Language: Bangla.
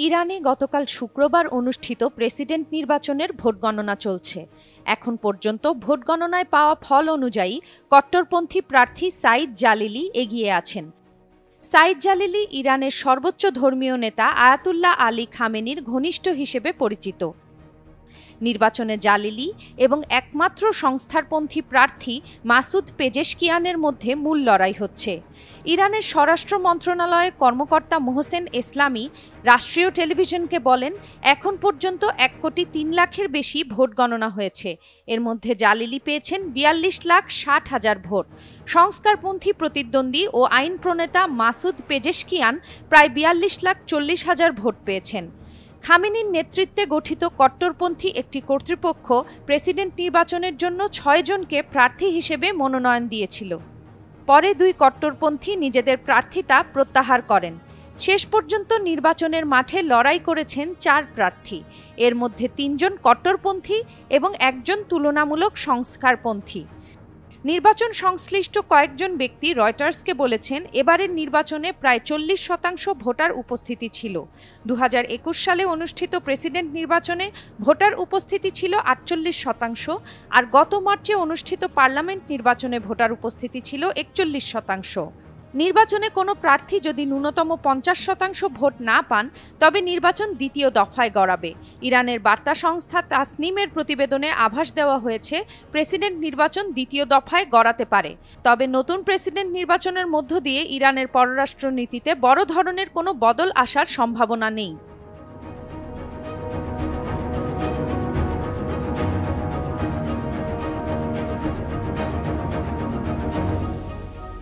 ইরানে গতকাল শুক্রবার অনুষ্ঠিত প্রেসিডেন্ট নির্বাচনের ভোট গণনা চলছে। এখন পর্যন্ত ভোট গণনায় পাওয়া ফল অনুযায়ী কট্টরপন্থী প্রার্থী সাইদ জালিলি এগিয়ে আছেন। সাইদ জালিলি ইরানের সর্বোচ্চ ধর্মীয় নেতা আয়াতুল্লাহ আলী খামেনির ঘনিষ্ঠ হিসেবে পরিচিত। নির্বাচনে জালিলি এবং একমাত্র সংস্থারপন্থী প্রার্থী মাসুদ পেজেশকিয়ানের মধ্যে মূল লড়াই হচ্ছে। ইরানের স্বরাষ্ট্র মন্ত্রণালয়ের কর্মকর্তা মোহসেন ইসলামি রাষ্ট্রীয় টেলিভিশনকে বলেন, এখন পর্যন্ত 1,03,00,000-এর বেশি ভোট গণনা হয়েছে। এর মধ্যে জালিলি পেয়েছেন 42,60,000 ভোট। সংস্কারপন্থী প্রতিদ্বন্দ্বী ও আইন প্রণেতা মাসুদ পেজেশকিয়ান প্রায় 42,40,000 ভোট পেয়েছেন। খামেনির নেতৃত্বে গঠিত কট্টরপন্থী একটি কর্তৃপক্ষ প্রেসিডেন্ট নির্বাচনের জন্য 6 জনকে প্রার্থী হিসেবে মনোনয়ন দিয়েছিল। পরে 2 কট্টরপন্থী নিজেদের প্রার্থিতা প্রত্যাহার করেন। শেষ পর্যন্ত নির্বাচনের মাঠে লড়াই করেছেন 4 প্রার্থী। এর মধ্যে 3 জন কট্টরপন্থী এবং 1 জন তুলনামূলক সংস্কারপন্থী। নির্বাচন সংশ্লিষ্ট কয়েকজন ব্যক্তি রয়টার্সকে বলেছেন, এবারের নির্বাচনে প্রায় 40% ভোটার উপস্থিতি ছিল। 2021 সালে অনুষ্ঠিত প্রেসিডেন্ট নির্বাচনে ভোটার উপস্থিতি ছিল 48%, আর গত মার্চে অনুষ্ঠিত পার্লামেন্ট নির্বাচনে ভোটার উপস্থিতি ছিল 41%। নির্বাচনে কোনো প্রার্থী যদি ন্যূনতম 50% ভোট না পান, তবে নির্বাচন দ্বিতীয় দফায় গড়াবে। ইরানের বার্তা সংস্থা তাসনিমের প্রতিবেদনে আভাস দেওয়া হয়েছে, প্রেসিডেন্ট নির্বাচন দ্বিতীয় দফায় গড়াতে পারে। তবে নতুন প্রেসিডেন্ট নির্বাচনের মধ্য দিয়ে ইরানের পররাষ্ট্র নীতিতে বড় ধরনের কোনো বদল আসার সম্ভাবনা নেই।